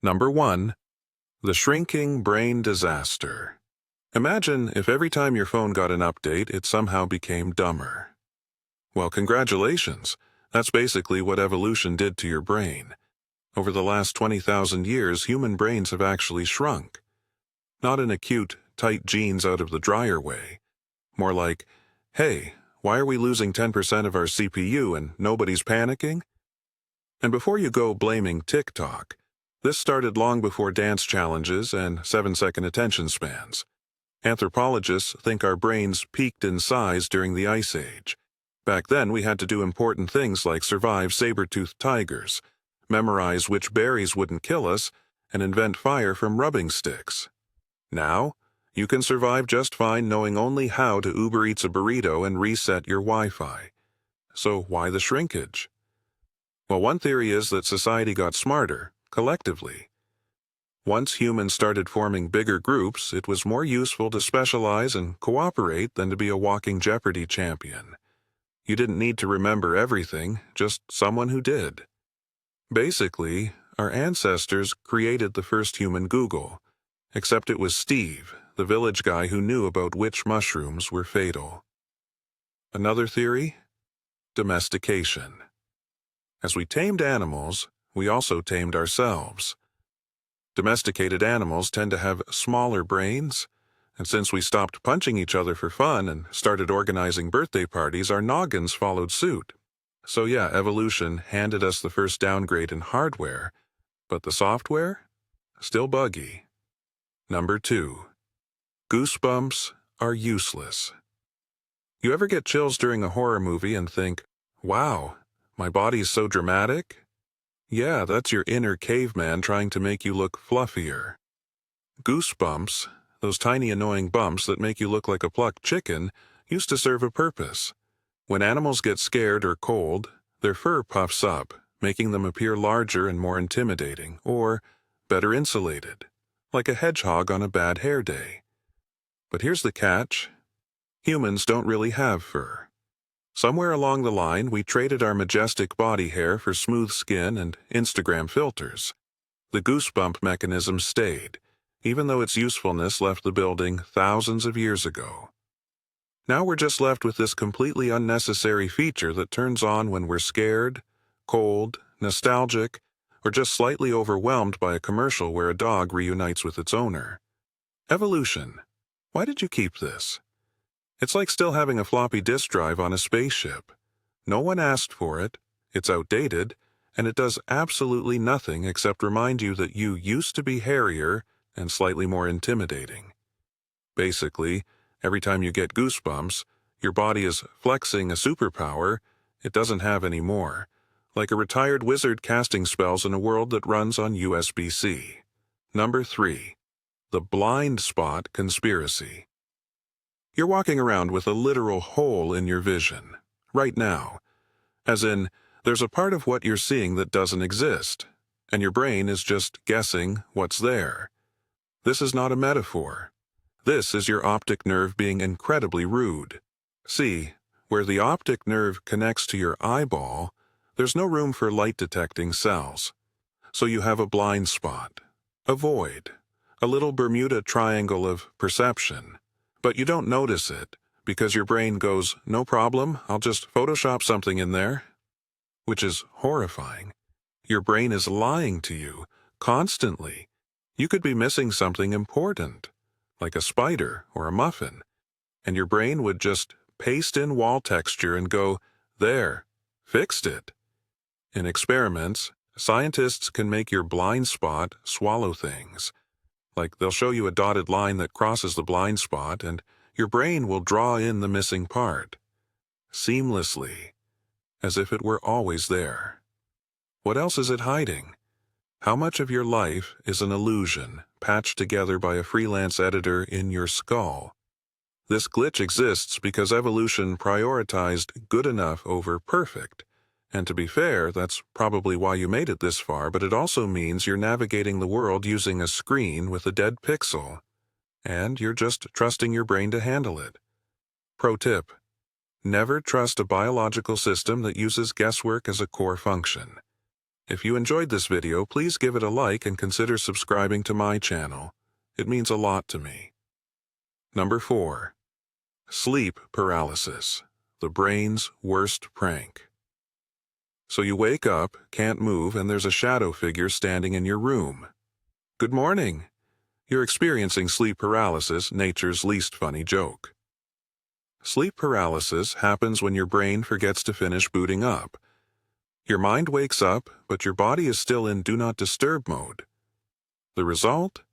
Number 1. The shrinking brain disaster. Imagine if every time your phone got an update, it somehow became dumber. Well, congratulations. That's basically what evolution did to your brain. Over the last 20,000 years, human brains have actually shrunk. Not in a cute, tight jeans out of the dryer way. More like, hey, why are we losing 10% of our CPU and nobody's panicking? And before you go blaming TikTok, this started long before dance challenges and 7-second attention spans. Anthropologists think our brains peaked in size during the Ice Age. Back then, we had to do important things like survive saber-toothed tigers, memorize which berries wouldn't kill us, and invent fire from rubbing sticks. Now, you can survive just fine knowing only how to Uber Eats a burrito and reset your Wi-Fi. So why the shrinkage? Well, one theory is that society got smarter, collectively. Once humans started forming bigger groups, it was more useful to specialize and cooperate than to be a walking Jeopardy champion. You didn't need to remember everything, just someone who did. Basically, our ancestors created the first human Google, except it was Steve, the village guy who knew about which mushrooms were fatal. Another theory? Domestication. As we tamed animals, we also tamed ourselves. Domesticated animals tend to have smaller brains, and since we stopped punching each other for fun and started organizing birthday parties, our noggins followed suit. So yeah, evolution handed us the first downgrade in hardware, but the software? Still buggy. Number 2. Goosebumps are useless. You ever get chills during a horror movie and think, wow, my body's so dramatic? Yeah, that's your inner caveman trying to make you look fluffier. Goosebumps, those tiny annoying bumps that make you look like a plucked chicken, used to serve a purpose. When animals get scared or cold, their fur puffs up, making them appear larger and more intimidating, or better insulated, like a hedgehog on a bad hair day. But here's the catch. Humans don't really have fur. Somewhere along the line, we traded our majestic body hair for smooth skin and Instagram filters. The goosebump mechanism stayed, even though its usefulness left the building thousands of years ago. Now we're just left with this completely unnecessary feature that turns on when we're scared, cold, nostalgic, or just slightly overwhelmed by a commercial where a dog reunites with its owner. Evolution. Why did you keep this? It's like still having a floppy disk drive on a spaceship. No one asked for it, it's outdated, and it does absolutely nothing except remind you that you used to be hairier and slightly more intimidating. Basically, every time you get goosebumps, your body is flexing a superpower it doesn't have anymore, like a retired wizard casting spells in a world that runs on USB-C. Number 3. The blind spot conspiracy. You're walking around with a literal hole in your vision, right now. As in, there's a part of what you're seeing that doesn't exist, and your brain is just guessing what's there. This is not a metaphor. This is your optic nerve being incredibly rude. See, where the optic nerve connects to your eyeball, there's no room for light-detecting cells. So you have a blind spot, a void, a little Bermuda Triangle of perception. But you don't notice it, because your brain goes, no problem, I'll just Photoshop something in there. Which is horrifying. Your brain is lying to you, constantly. You could be missing something important, like a spider or a muffin, and your brain would just paste in wall texture and go, there, fixed it. In experiments, scientists can make your blind spot swallow things. Like they'll show you a dotted line that crosses the blind spot, and your brain will draw in the missing part. Seamlessly, as if it were always there. What else is it hiding? How much of your life is an illusion, patched together by a freelance editor in your skull? This glitch exists because evolution prioritized good enough over perfect. And to be fair, that's probably why you made it this far, but it also means you're navigating the world using a screen with a dead pixel. And you're just trusting your brain to handle it. Pro tip: never trust a biological system that uses guesswork as a core function. If you enjoyed this video, please give it a like and consider subscribing to my channel. It means a lot to me. Number 4. Sleep paralysis, the brain's worst prank. So you wake up, can't move, and there's a shadow figure standing in your room. Good morning. You're experiencing sleep paralysis, nature's least funny joke. Sleep paralysis happens when your brain forgets to finish booting up. Your mind wakes up, but your body is still in do not disturb mode. The result?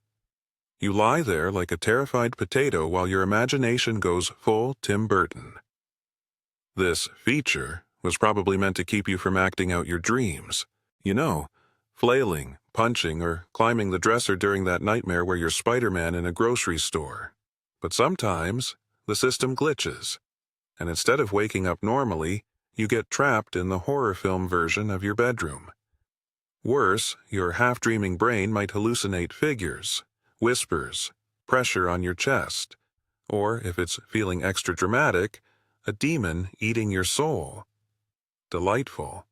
You lie there like a terrified potato while your imagination goes full Tim Burton. This feature was probably meant to keep you from acting out your dreams. You know, flailing, punching, or climbing the dresser during that nightmare where you're Spider-Man in a grocery store. But sometimes, the system glitches, and instead of waking up normally, you get trapped in the horror film version of your bedroom. Worse, your half-dreaming brain might hallucinate figures, whispers, pressure on your chest, or, if it's feeling extra dramatic, a demon eating your soul. Delightful.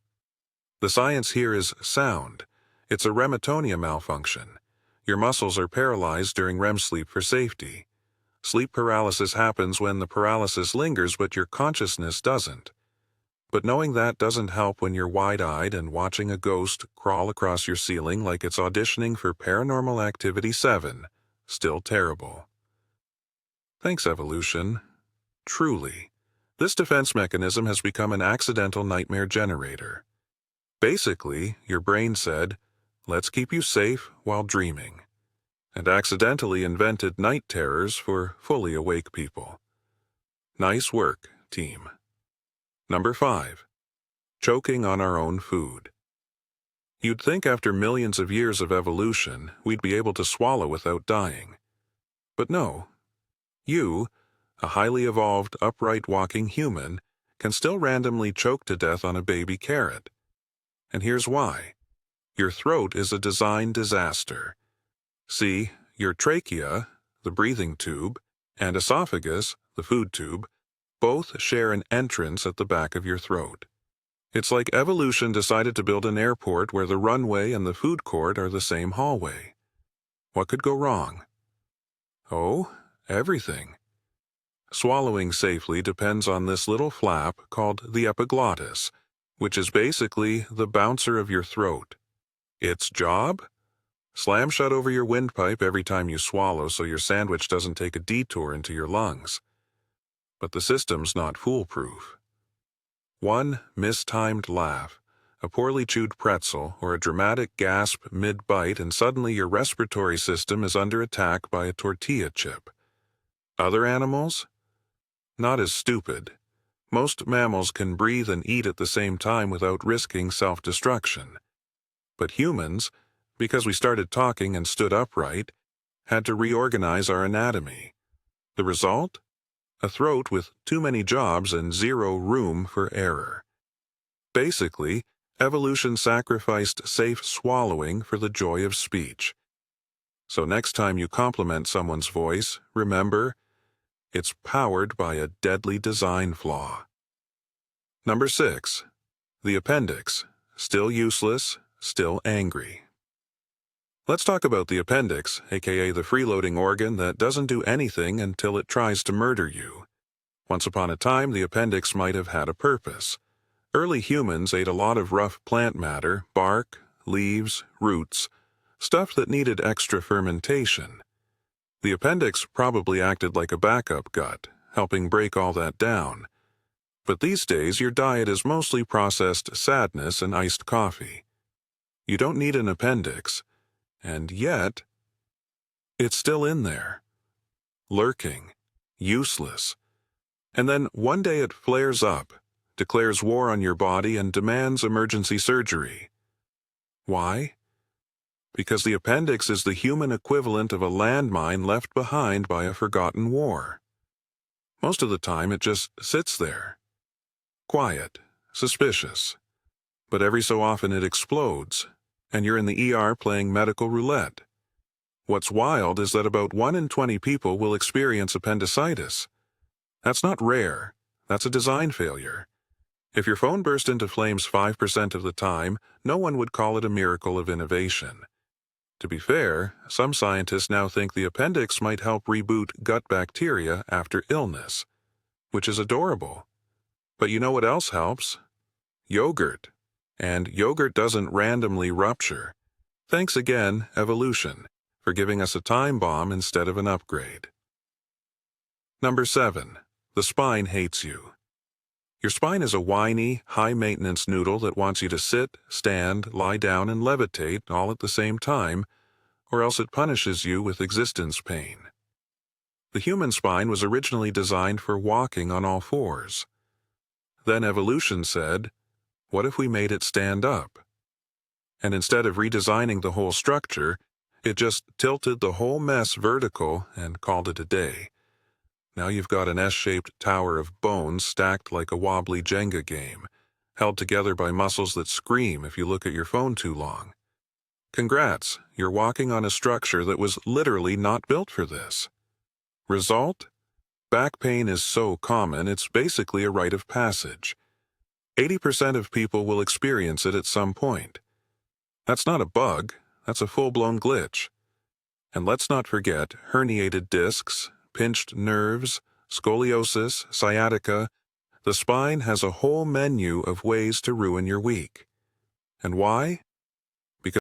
The science here is sound. It's a rematonia malfunction. Your muscles are paralyzed during REM sleep for safety. Sleep paralysis happens when the paralysis lingers but your consciousness doesn't. But knowing that doesn't help when you're wide-eyed and watching a ghost crawl across your ceiling like it's auditioning for Paranormal Activity 7. Still terrible. Thanks, evolution. Truly. This defense mechanism has become an accidental nightmare generator. Basically, your brain said, let's keep you safe while dreaming, and accidentally invented night terrors for fully awake people. Nice work, team. Number 5. Choking on our own food. You'd think after millions of years of evolution, we'd be able to swallow without dying. But no. You, a highly evolved, upright walking human, can still randomly choke to death on a baby carrot. And here's why. Your throat is a design disaster. See, your trachea, the breathing tube, and esophagus, the food tube, both share an entrance at the back of your throat. It's like evolution decided to build an airport where the runway and the food court are the same hallway. What could go wrong? Oh, everything. Swallowing safely depends on this little flap called the epiglottis, which is basically the bouncer of your throat. Its job? Slam shut over your windpipe every time you swallow so your sandwich doesn't take a detour into your lungs. But the system's not foolproof. One mistimed laugh, a poorly chewed pretzel, or a dramatic gasp mid-bite, and suddenly your respiratory system is under attack by a tortilla chip. Other animals? Not as stupid. Most mammals can breathe and eat at the same time without risking self-destruction. But humans, because we started talking and stood upright, had to reorganize our anatomy. The result? A throat with too many jobs and zero room for error. Basically, evolution sacrificed safe swallowing for the joy of speech. So next time you compliment someone's voice, remember, it's powered by a deadly design flaw. Number 6. The appendix. Still useless, still angry. Let's talk about the appendix, aka the freeloading organ that doesn't do anything until it tries to murder you. Once upon a time, the appendix might have had a purpose. Early humans ate a lot of rough plant matter, bark, leaves, roots, stuff that needed extra fermentation. The appendix probably acted like a backup gut, helping break all that down. But these days, your diet is mostly processed sadness and iced coffee. You don't need an appendix. And yet, it's still in there, lurking, useless. And then one day it flares up, declares war on your body, and demands emergency surgery. Why? Because the appendix is the human equivalent of a landmine left behind by a forgotten war. Most of the time it just sits there, quiet, suspicious. But every so often it explodes, and you're in the ER playing medical roulette. What's wild is that about 1 in 20 people will experience appendicitis. That's not rare. That's a design failure. If your phone burst into flames 5% of the time, no one would call it a miracle of innovation. To be fair, some scientists now think the appendix might help reboot gut bacteria after illness, which is adorable. But you know what else helps? Yogurt. And yogurt doesn't randomly rupture. Thanks again, evolution, for giving us a time bomb instead of an upgrade. Number 7. The spine hates you. Your spine is a whiny, high-maintenance noodle that wants you to sit, stand, lie down, and levitate all at the same time, or else it punishes you with existence pain. The human spine was originally designed for walking on all fours. Then evolution said, what if we made it stand up? And instead of redesigning the whole structure, it just tilted the whole mess vertical and called it a day. Now you've got an S-shaped tower of bones stacked like a wobbly Jenga game, held together by muscles that scream if you look at your phone too long. Congrats, you're walking on a structure that was literally not built for this. Result? Back pain is so common, it's basically a rite of passage. 80% of people will experience it at some point. That's not a bug, that's a full-blown glitch. And let's not forget herniated discs, pinched nerves, scoliosis, sciatica. The spine has a whole menu of ways to ruin your week. And why?